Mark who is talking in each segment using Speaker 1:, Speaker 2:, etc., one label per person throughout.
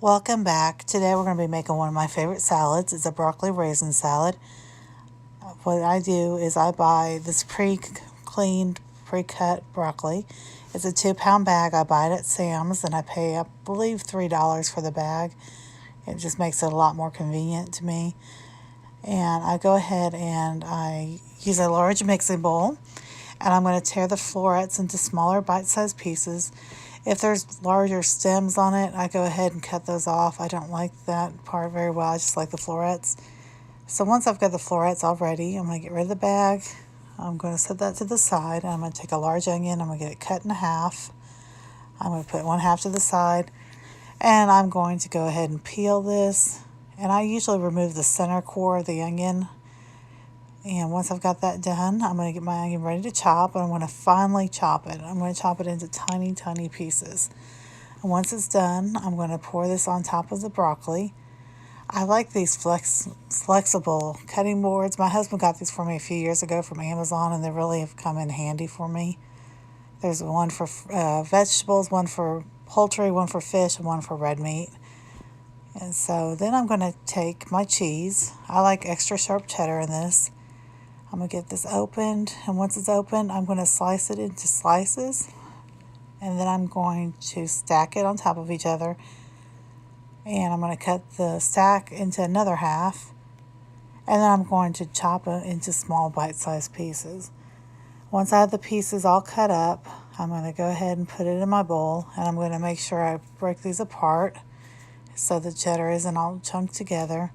Speaker 1: Welcome back. Today we're going to be making one of my favorite salads. It's a broccoli raisin salad. What I do is I buy this pre-cleaned, pre-cut broccoli. It's a 2-pound bag. I buy it at Sam's and I pay, I believe, $3 for the bag. It just makes it a lot more convenient to me. And I go ahead and I use a large mixing bowl, and I'm going to tear the florets into smaller bite-sized pieces. If there's larger stems on it, I go ahead and cut those off. I don't like that part very well. I just like the florets. So once I've got the florets all ready, I'm going to get rid of the bag. I'm going to set that to the side. And I'm going to take a large onion. I'm going to get it cut in half. I'm going to put one half to the side. And I'm going to go ahead and peel this. And I usually remove the center core of the onion. And once I've got that done, I'm going to get my onion ready to chop, and I'm going to finely chop it. I'm going to chop it into tiny, tiny pieces. And once it's done, I'm going to pour this on top of the broccoli. I like these flexible cutting boards. My husband got these for me a few years ago from Amazon, and they really have come in handy for me. There's one for vegetables, one for poultry, one for fish, and one for red meat. And so then I'm going to take my cheese. I like extra sharp cheddar in this. I'm going to get this opened, and once it's open, I'm going to slice it into slices, and then I'm going to stack it on top of each other, and I'm going to cut the stack into another half, and then I'm going to chop it into small bite-sized pieces. Once I have the pieces all cut up, I'm going to go ahead and put it in my bowl, and I'm going to make sure I break these apart so the cheddar isn't all chunked together.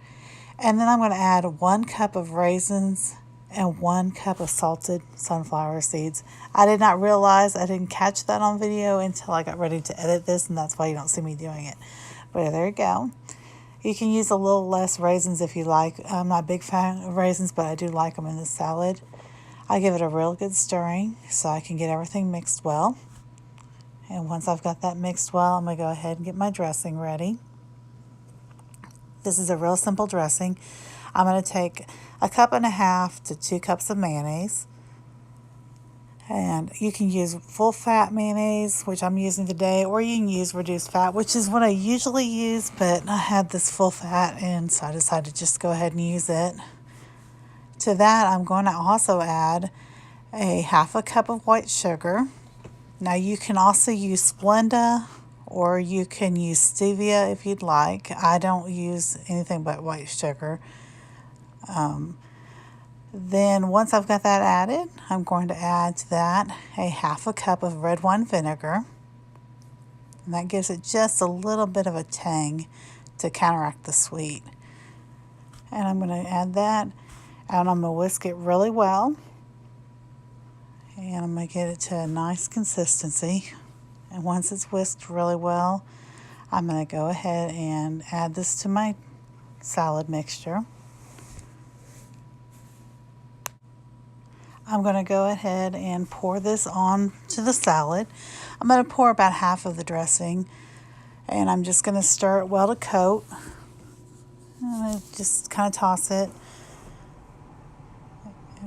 Speaker 1: And then I'm going to add 1 cup of raisins and 1 cup of salted sunflower seeds. I did not realize, I didn't catch that on video until I got ready to edit this, and that's why you don't see me doing it. But there you go. You can use a little less raisins if you like. I'm not a big fan of raisins, but I do like them in this salad. I give it a real good stirring so I can get everything mixed well. And once I've got that mixed well, I'm going to go ahead and get my dressing ready. This is a real simple dressing. I'm going to take 1.5 to 2 cups of mayonnaise. And you can use full fat mayonnaise, which I'm using today, or you can use reduced fat, which is what I usually use, but I had this full fat, and so I decided to just go ahead and use it. To that, I'm going to also add a 1/2 cup of white sugar. Now you can also use Splenda, or you can use stevia if you'd like. I don't use anything but white sugar. Then once I've got that added, I'm going to add to that a 1/2 cup of red wine vinegar. And that gives it just a little bit of a tang to counteract the sweet. And I'm going to add that, and I'm going to whisk it really well. And I'm going to get it to a nice consistency. And once it's whisked really well, I'm going to go ahead and add this to my salad mixture. I'm going to go ahead and pour this on to the salad. I'm going to pour about half of the dressing, and I'm just going to stir it well to coat. I'm going to just kind of toss it.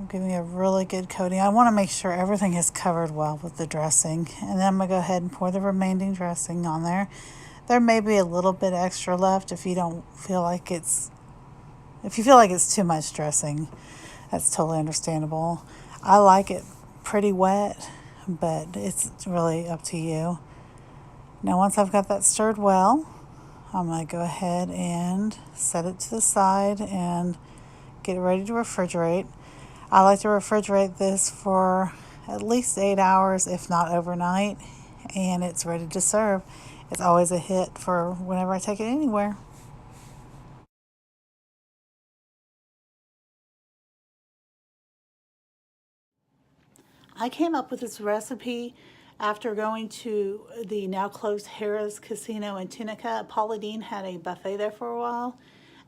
Speaker 1: Give me a really good coating. I want to make sure everything is covered well with the dressing. And then I'm going to go ahead and pour the remaining dressing on there. There may be a little bit extra left if you feel like it's too much dressing. That's totally understandable. I like it pretty wet, but it's really up to you. Now once I've got that stirred well, I'm going to go ahead and set it to the side and get it ready to refrigerate. I like to refrigerate this for at least 8 hours, if not overnight, and it's ready to serve. It's always a hit for whenever I take it anywhere. I came up with this recipe after going to the now closed Harrah's Casino in Tunica. Paula Deen had a buffet there for a while,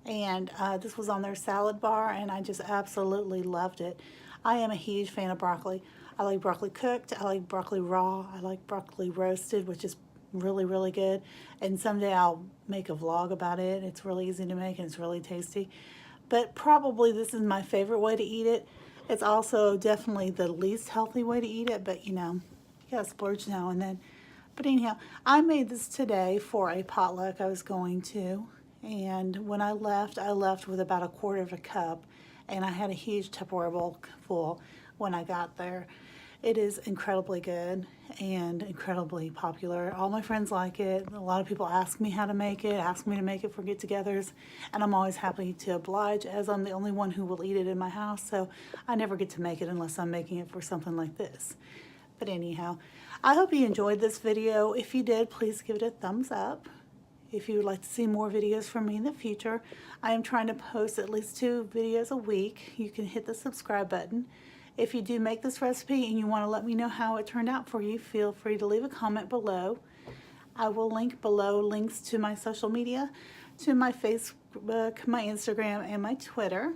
Speaker 1: and this was on their salad bar, and I just absolutely loved it. I am a huge fan of broccoli. I like broccoli cooked, I like broccoli raw, I like broccoli roasted, which is really, really good. And someday I'll make a vlog about it. It's really easy to make and it's really tasty. But probably this is my favorite way to eat it. It's also definitely the least healthy way to eat it, but you know, you gotta splurge now and then. But anyhow, I made this today for a potluck I was going to. And when I left with about a quarter of a cup. And I had a huge Tupperware bowl full when I got there. It is incredibly good and incredibly popular. All my friends like it. A lot of people ask me how to make it, ask me to make it for get-togethers, and I'm always happy to oblige, as I'm the only one who will eat it in my house, so I never get to make it unless I'm making it for something like this. But anyhow, I hope you enjoyed this video. If you did, please give it a thumbs up. If you would like to see more videos from me in the future, I am trying to post at least 2 videos a week. You can hit the subscribe button. If you do make this recipe and you want to let me know how it turned out for you, feel free to leave a comment below. I will link below links to my social media, to my Facebook, my Instagram, and my Twitter.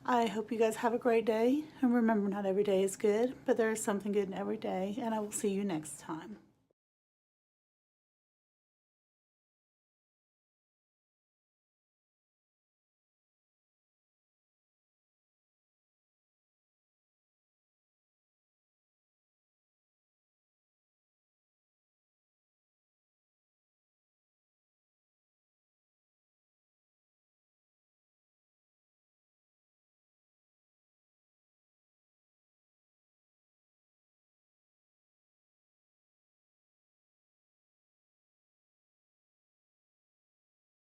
Speaker 1: I hope you guys have a great day. And remember, not every day is good, but there is something good in every day. And I will see you next time.